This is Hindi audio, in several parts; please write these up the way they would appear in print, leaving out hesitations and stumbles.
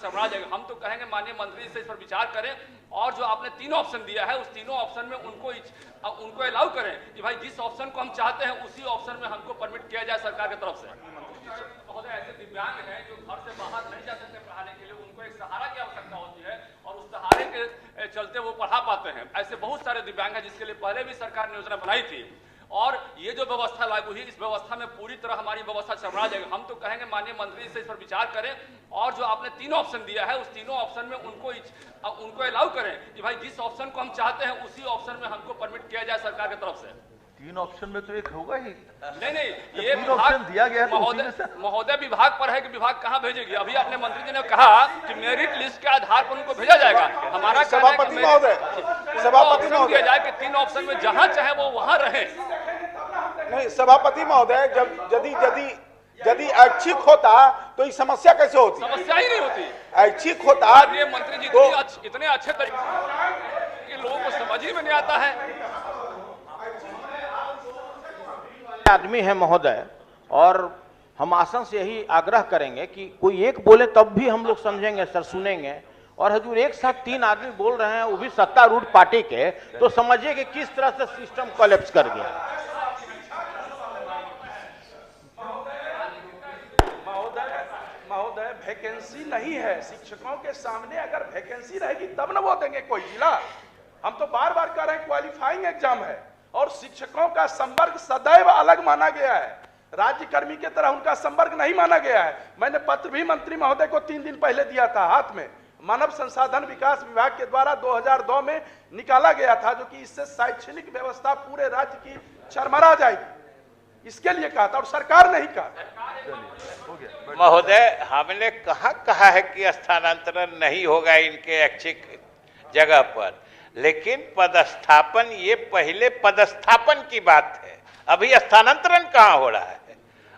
चरमरा जाएगा। हम तो कहेंगे माननीय मंत्री से इस पर विचार करें और जो आपने तीनों ऑप्शन दिया है उस तीनों ऑप्शन में उनको अलाउ करें कि भाई जिस ऑप्शन को हम चाहते हैं उसी ऑप्शन में हमको परमिट किया जाए सरकार की तरफ से। महोदय ऐसे दिव्यांग हैं जो घर से बाहर नहीं जा सकते पढ़ाने के लिए, उनको एक सहारा की आवश्यकता होती है और उस सहारे के चलते वो पढ़ा पाते हैं। ऐसे बहुत सारे दिव्यांग हैं जिसके लिए पहले भी सरकार ने योजना बनाई थी और ये जो व्यवस्था लागू हुई इस व्यवस्था में पूरी तरह हमारी व्यवस्था चरमरा जाएगी। हम तो कहेंगे माननीय मंत्री से इस पर विचार करें और जो आपने तीनों ऑप्शन दिया है उस तीनों ऑप्शन में उनको अलाउ करें कि भाई जिस ऑप्शन को हम चाहते हैं उसी ऑप्शन में हमको परमिट किया जाए सरकार की तरफ से। तीन ऑप्शन में तो एक होगा ही नहीं ये तीन ऑप्शन दिया गया है महोदय विभाग पर है कि विभाग कहाँ भेजेगी। अभी आपने मंत्री जी ने कहा कि मेरिट लिस्ट के आधार पर उनको भेजा जाएगा। हमारा सभापति महोदय दिया जाए कि तीन ऑप्शन में जहाँ चाहे वो वहाँ रहे। नहीं सभापति महोदय, यदि ऐच्छिक होता तो ये समस्या कैसे होती? समस्या ही नहीं होती। ऐच्छिक होता ये मंत्री जी इतने अच्छे तरीके के लोगों को समझ ही में नहीं आता है। आदमी है महोदय, और हम आसन से यही आग्रह करेंगे कि कोई एक बोले तब भी हम लोग समझेंगे सर, सुनेंगे। और हजूर एक साथ तीन आदमी बोल रहे हैं वो भी सत्तारूढ़ पार्टी के, तो समझिए कि किस तरह से सिस्टम कोलैप्स कर गया। महोदय वैकेंसी नहीं है शिक्षकों के सामने। अगर वैकेंसी रहेगी तब न वो देंगे कोई जिला। हम तो बार बार कह रहे हैं क्वालिफाइंग एग्जाम है और शिक्षकों का संवर्ग सदैव अलग माना गया है, राज्य कर्मी की तरह उनका संवर्ग नहीं माना गया है। मैंने पत्र भी मंत्री महोदय को 3 दिन पहले दिया था हाथ में। मानव संसाधन विकास विभाग के द्वारा 2002 में निकाला गया था, जो कि इससे शैक्षणिक व्यवस्था पूरे राज्य की चरमरा जाएगी, इसके लिए कहा था और सरकार नहीं कहा। महोदय हमने कहाँ कहा है कि स्थानांतरण नहीं होगा इनके ऐच्छिक जगह पर, लेकिन पदस्थापन, ये पहले पदस्थापन की बात है, अभी स्थानांतरण कहाँ हो रहा है।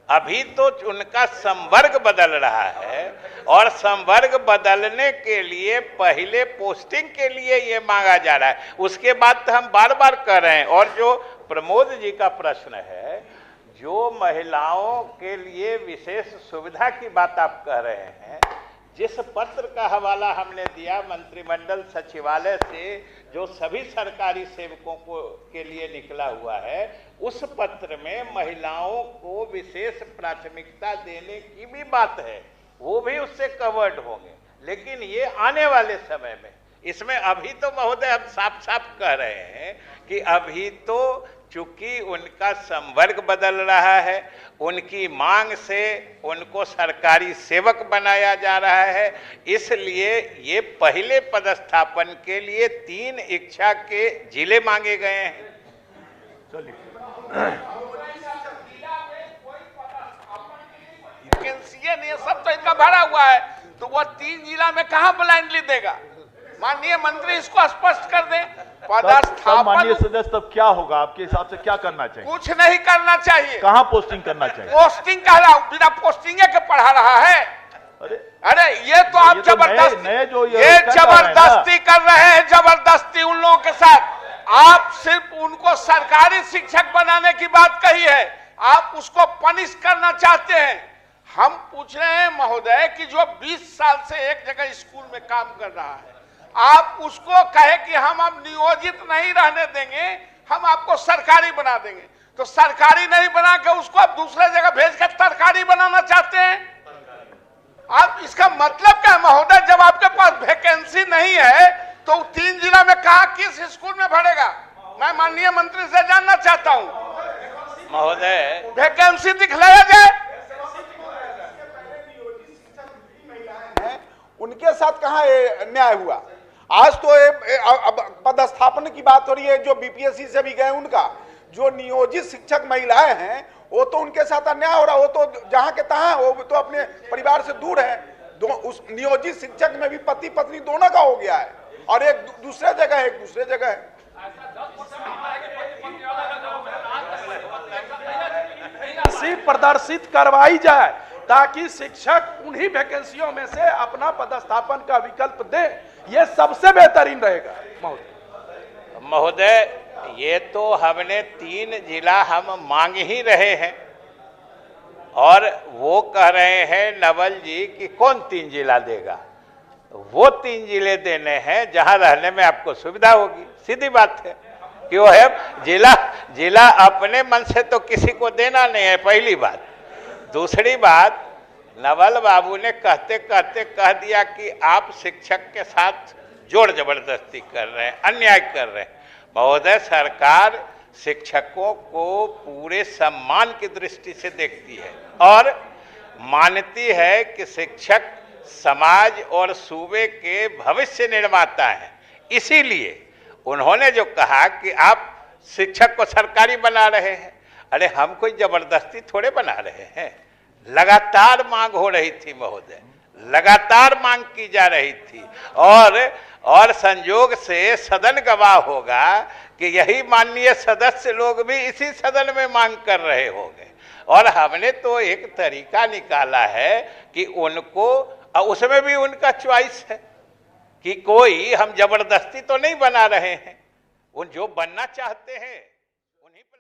अभी तो उनका संवर्ग बदल रहा है और संवर्ग बदलने के लिए पहले पोस्टिंग के लिए ये मांगा जा रहा है। उसके बाद तो हम बार बार कर रहे हैं। और जो प्रमोद जी का प्रश्न है, जो महिलाओं के लिए विशेष सुविधा की बात आप कह रहे हैं, जिस पत्र का हवाला हमने दिया मंत्रिमंडल सचिवालय से, जो सभी सरकारी सेवकों को के लिए निकला हुआ है, उस पत्र में महिलाओं को विशेष प्राथमिकता देने की भी बात है, वो भी उससे कवर्ड होंगे। लेकिन ये आने वाले समय में, इसमें अभी तो महोदय हम साफ साफ कह रहे हैं कि अभी तो चूंकि उनका संवर्ग बदल रहा है, उनकी मांग से उनको सरकारी सेवक बनाया जा रहा है, इसलिए ये पहले पदस्थापन के लिए 3 इच्छा के जिले मांगे गए हैं। ये सब तो इनका भरा हुआ है, तो वो 3 जिला में कहाँ ब्लाइंडली देगा? माननीय मंत्री इसको स्पष्ट कर दें। पदस्थापन माननीय सदस्य तब क्या होगा आपके हिसाब से, क्या करना चाहिए? कुछ नहीं करना चाहिए। कहाँ पोस्टिंग करना चाहिए? पोस्टिंग कह रहा हूं, बिना पोस्टिंग के पढ़ा रहा है। अरे ये तो आप जबरदस्ती कर रहे हैं, जबरदस्ती उन लोगों के साथ। आप सिर्फ उनको सरकारी शिक्षक बनाने की बात कही है, आप उसको पनिश करना चाहते हैं। हम पूछ रहे हैं महोदय कि जो 20 साल से एक जगह स्कूल में काम कर रहा है, आप उसको कहे कि हम अब नियोजित नहीं रहने देंगे, हम आपको सरकारी बना देंगे, तो सरकारी नहीं बना के उसको आप दूसरे जगह भेज कर सरकारी बनाना चाहते हैं। आप इसका मतलब क्या है महोदय? जब आपके पास वैकेंसी नहीं है तो 3 जिला में कहा किस स्कूल में भरेगा? मैं माननीय मंत्री से जानना चाहता हूं। महोदय वैकेंसी दिखलाया जाए। उनके साथ कहाँ न्याय हुआ? आज तो पदस्थापन की बात हो रही है, जो बीपीएससी से भी गए उनका, जो नियोजित शिक्षक महिलाएं हैं वो तो उनके साथ अन्याय हो रहा। वो तो जहां के तहां, वो तो अपने परिवार से दूर है। उस नियोजित शिक्षक में भी पति पत्नी दोनों का हो गया है, और एक दूसरे जगह है, एक दूसरे जगह है। इसी प्रदर्शित करवाई जाए ताकि शिक्षक उन्हीं वैकेंसियों में से अपना पदस्थापन का विकल्प दे, ये सबसे बेहतरीन रहेगा। महोदय ये तो हमने 3 जिला हम मांग ही रहे हैं, और वो कह रहे हैं नवल जी कि कौन 3 जिला देगा। वो 3 जिले देने हैं जहां रहने में आपको सुविधा होगी। सीधी बात है। क्यों है? जिला अपने मन से तो किसी को देना नहीं है, पहली बात। दूसरी बात, नवल बाबू ने कहते कहते कह दिया कि आप शिक्षक के साथ जोर जबरदस्ती कर रहे हैं, अन्याय कर रहे हैं। महोदय, सरकार शिक्षकों को पूरे सम्मान की दृष्टि से देखती है और मानती है कि शिक्षक समाज और सूबे के भविष्य निर्माता हैं। इसीलिए उन्होंने जो कहा कि आप शिक्षक को सरकारी बना रहे हैं, अरे हम कोई जबरदस्ती थोड़े बना रहे हैं। लगातार मांग हो रही थी महोदय, लगातार मांग की जा रही थी और संयोग से सदन गवाह होगा कि यही माननीय सदस्य लोग भी इसी सदन में मांग कर रहे होंगे। और हमने तो एक तरीका निकाला है कि उनको, उसमें भी उनका चॉइस है कि कोई हम जबरदस्ती तो नहीं बना रहे हैं, उन जो बनना चाहते हैं उन्हीं पर